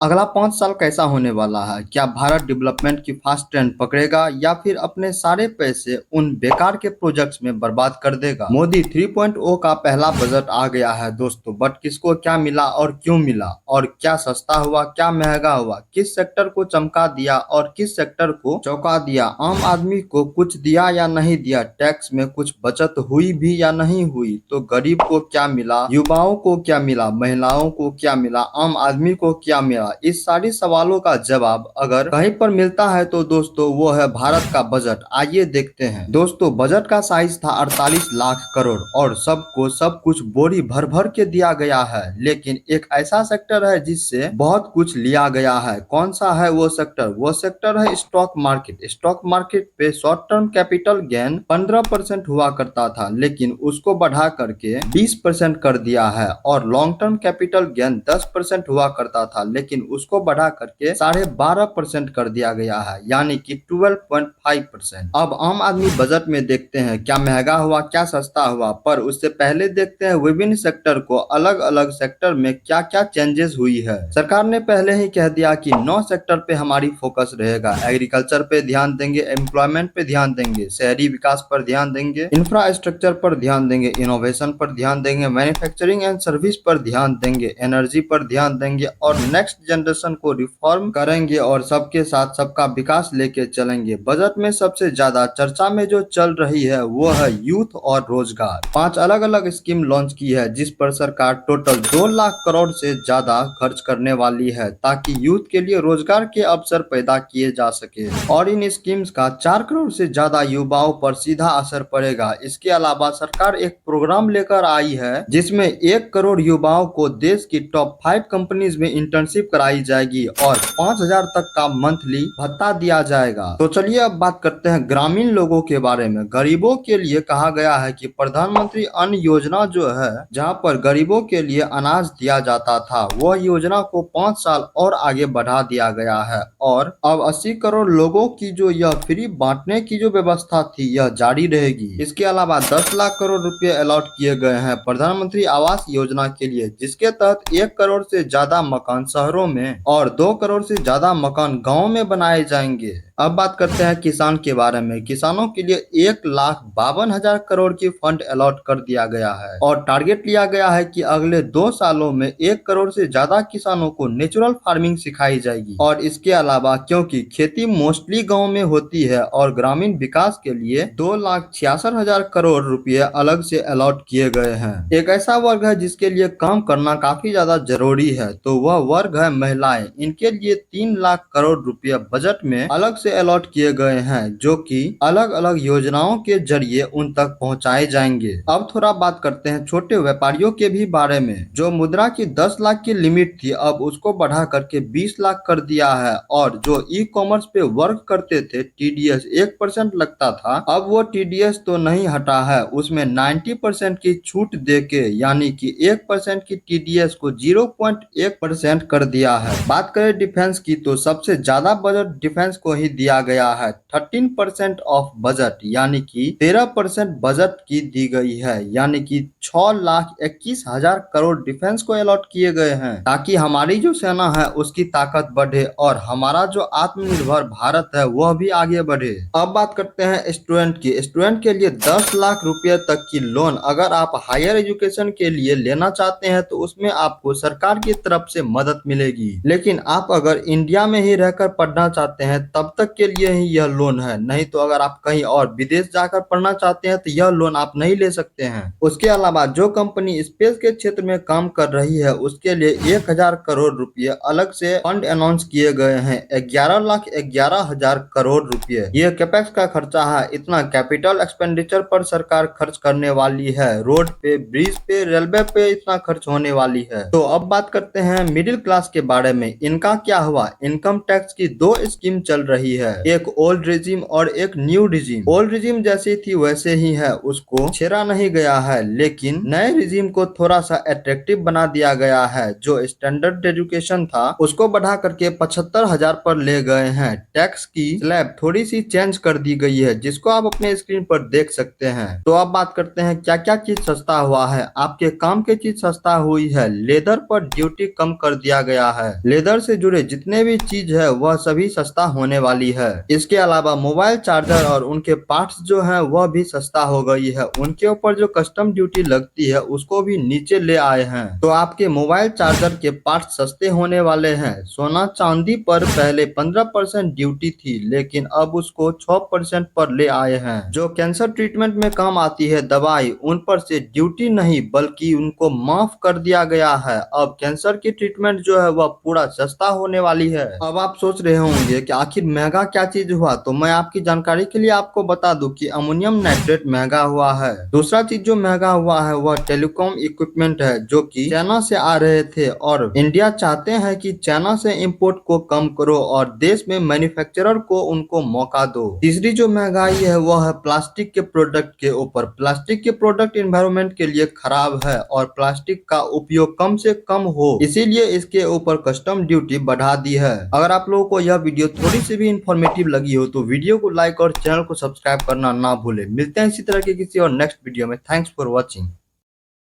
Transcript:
अगला 5 साल कैसा होने वाला है? क्या भारत डेवलपमेंट की फास्ट ट्रेंड पकड़ेगा या फिर अपने सारे पैसे उन बेकार के प्रोजेक्ट्स में बर्बाद कर देगा? मोदी 3.0 का पहला बजट आ गया है दोस्तों, बट किसको क्या मिला और क्यों मिला, और क्या सस्ता हुआ क्या महंगा हुआ, किस सेक्टर को चमका दिया और किस सेक्टर को चौंका दिया, आम आदमी को कुछ दिया या नहीं दिया, टैक्स में कुछ बचत हुई भी या नहीं हुई, तो गरीब को क्या मिला, युवाओं को क्या मिला, महिलाओं को क्या मिला, आम आदमी को क्या मिला, इस सारी सवालों का जवाब अगर कहीं पर मिलता है तो दोस्तों वो है भारत का बजट। आइए देखते हैं दोस्तों। बजट का साइज था 48 लाख करोड़ और सबको सब कुछ बोरी भर भर के दिया गया है, लेकिन एक ऐसा सेक्टर है जिससे बहुत कुछ लिया गया है। कौन सा है वो सेक्टर? वो सेक्टर है स्टॉक मार्केट। स्टॉक मार्केट पे शॉर्ट टर्म कैपिटल गेन 15% हुआ करता था, लेकिन उसको बढ़ा करके 20% कर दिया है, और लॉन्ग टर्म कैपिटल गेन 10% हुआ करता था, लेकिन उसको बढ़ा करके 12.5% कर दिया गया है, यानी कि 12.5%। अब आम आदमी बजट में देखते हैं क्या महंगा हुआ क्या सस्ता हुआ, पर उससे पहले देखते हैं विभिन्न सेक्टर को अलग अलग सेक्टर में क्या क्या चेंजेस हुई है। सरकार ने पहले ही कह दिया कि 9 सेक्टर पे हमारी फोकस रहेगा। एग्रीकल्चर पे ध्यान देंगे, एम्प्लॉयमेंट पे ध्यान देंगे, शहरी विकास पर ध्यान देंगे, इंफ्रास्ट्रक्चर पर ध्यान देंगे, इनोवेशन पर ध्यान देंगे, मैन्युफैक्चरिंग एंड सर्विस पर ध्यान देंगे, एनर्जी पर ध्यान देंगे, और नेक्स्ट जनरेशन को रिफॉर्म करेंगे और सबके साथ सबका विकास लेके चलेंगे। बजट में सबसे ज्यादा चर्चा में जो चल रही है वो है यूथ और रोजगार। 5 अलग अलग स्कीम लॉन्च की है जिस पर सरकार टोटल 2 लाख करोड़ से ज्यादा खर्च करने वाली है, ताकि यूथ के लिए रोजगार के अवसर पैदा किए जा सके, और इन स्कीम्स का 4 करोड़ से ज्यादा युवाओं पर सीधा असर पड़ेगा। इसके अलावा सरकार एक प्रोग्राम लेकर आई है जिसमें 1 करोड़ युवाओं को देश की टॉप 5 कंपनीज में इंटर्नशिप कराई जाएगी और 5,000 तक का मंथली भत्ता दिया जाएगा। तो चलिए अब बात करते हैं ग्रामीण लोगों के बारे में। गरीबों के लिए कहा गया है कि प्रधानमंत्री अन्न योजना जो है, जहां पर गरीबों के लिए अनाज दिया जाता था, वह योजना को 5 साल और आगे बढ़ा दिया गया है, और अब 80 करोड़ लोगों की जो यह फ्री बांटने की जो व्यवस्था थी यह जारी रहेगी। इसके अलावा 10 लाख करोड़ रुपए अलॉट किए गए हैं प्रधानमंत्री आवास योजना के लिए, जिसके तहत 1 करोड़ से ज्यादा मकान शहरों में और 2 करोड़ से ज्यादा मकान गाँव में बनाए जाएंगे। अब बात करते हैं किसान के बारे में। किसानों के लिए 1,52,000 करोड़ की फंड अलॉट कर दिया गया है, और टारगेट लिया गया है कि अगले 2 सालों में 1 करोड़ से ज्यादा किसानों को नेचुरल फार्मिंग सिखाई जाएगी। और इसके अलावा क्योंकि खेती मोस्टली गाँव में होती है और ग्रामीण विकास के लिए 2,66,000 करोड़ रुपए अलग से अलॉट किए गए हैं। एक ऐसा वर्ग है जिसके लिए काम करना काफी ज्यादा जरूरी है, तो वह वर्ग है महिलाएं। इनके लिए 3 लाख करोड़ रुपए बजट में अलग से अलॉट किए गए हैं, जो कि अलग अलग योजनाओं के जरिए उन तक पहुंचाए जाएंगे। अब थोड़ा बात करते हैं छोटे व्यापारियों के भी बारे में। जो मुद्रा की 10 लाख की लिमिट थी, अब उसको बढ़ा करके 20 लाख कर दिया है, और जो ई कॉमर्स पे वर्क करते थे टीडीएस 1% लगता था, अब वो टीडीएस तो नहीं हटा है, उसमें 90% की छूट देके, यानी कि 1% की टीडीएस को 0.1% कर दिया है। बात करें डिफेंस की तो सबसे ज्यादा बजट डिफेंस को ही दिया गया है। 13% ऑफ बजट यानी कि 13% बजट की दी गई है, यानी कि 6,21,000 करोड़ डिफेंस को अलॉट किए गए हैं, ताकि हमारी जो सेना है उसकी ताकत बढ़े और हमारा जो आत्मनिर्भर भारत है वह भी आगे बढ़े। अब बात करते हैं स्टूडेंट की। स्टूडेंट के लिए 10 लाख रुपए तक की लोन अगर आप हायर एजुकेशन के लिए लेना चाहते हैं तो उसमें आपको सरकार की तरफ से मदद मिलेगी, लेकिन आप अगर इंडिया में ही रहकर पढ़ना चाहते हैं तब तक के लिए ही यह लोन है। नहीं तो अगर आप कहीं और विदेश जाकर पढ़ना चाहते हैं तो यह लोन आप नहीं ले सकते हैं। उसके अलावा जो कंपनी स्पेस के क्षेत्र में काम कर रही है उसके लिए 1,000 करोड़ रुपए अलग से फंड अनाउंस किए गए हैं। 11,11,000 करोड़ रुपए यह कैपेक्स का खर्चा है। इतना कैपिटल एक्सपेंडिचर पर सरकार खर्च करने वाली है। रोड पे, ब्रिज पे, रेलवे पे इतना खर्च होने वाली है। तो अब बात करते हैं मिडिल क्लास के बारे में। इनका क्या हुआ? इनकम टैक्स की 2 स्कीम चल रही गई है, एक ओल्ड रिजिम और एक न्यू रिजिम। ओल्ड रिजिम जैसी थी वैसे ही है, उसको छेड़ा नहीं गया है, लेकिन नए रिजिम को थोड़ा सा अट्रैक्टिव बना दिया गया है। जो स्टैंडर्ड एजुकेशन था उसको बढ़ा करके 75,000 पर ले गए हैं। टैक्स की स्लैब थोड़ी सी चेंज कर दी गई है, जिसको आप अपने स्क्रीन पर देख सकते हैं। तो अब बात करते हैं क्या क्या चीज सस्ता हुआ है। आपके काम की चीज सस्ता हुई है। लेदर पर ड्यूटी कम कर दिया गया है। लेदर से जुड़े जितने भी चीज है वह सभी सस्ता होने वाली है। इसके अलावा मोबाइल चार्जर और उनके पार्ट्स जो है वह भी सस्ता हो गई है। उनके ऊपर जो कस्टम ड्यूटी लगती है उसको भी नीचे ले आए हैं। तो आपके मोबाइल चार्जर के पार्ट्स सस्ते होने वाले हैं। सोना चांदी पर पहले 15% ड्यूटी थी, लेकिन अब उसको 6% पर ले आए हैं। जो कैंसर ट्रीटमेंट में काम आती है दवाई, उन पर से ड्यूटी नहीं बल्कि उनको माफ कर दिया गया है। अब कैंसर की ट्रीटमेंट जो है वह पूरा सस्ता होने वाली है। अब आप सोच रहे होंगे कि आखिर महंगा क्या चीज हुआ, तो मैं आपकी जानकारी के लिए आपको बता दूं कि अमोनियम नाइट्रेट महंगा हुआ है। दूसरा चीज जो महंगा हुआ है वह टेलीकॉम इक्विपमेंट है, जो कि चाइना से आ रहे थे और इंडिया चाहते हैं कि चाइना से इंपोर्ट को कम करो और देश में मैन्युफैक्चरर को उनको मौका दो। तीसरी जो महंगाई है वह है प्लास्टिक के प्रोडक्ट के ऊपर। प्लास्टिक के प्रोडक्ट एनवायरनमेंट के लिए खराब है और प्लास्टिक का उपयोग कम से कम हो, इसीलिए इसके ऊपर कस्टम ड्यूटी बढ़ा दी है। अगर आप लोगों को यह वीडियो थोड़ी सी भी इंफॉर्मेटिव लगी हो तो वीडियो को लाइक और चैनल को सब्सक्राइब करना ना भूले। मिलते हैं इसी तरह के किसी और नेक्स्ट वीडियो में। Thanks for watching.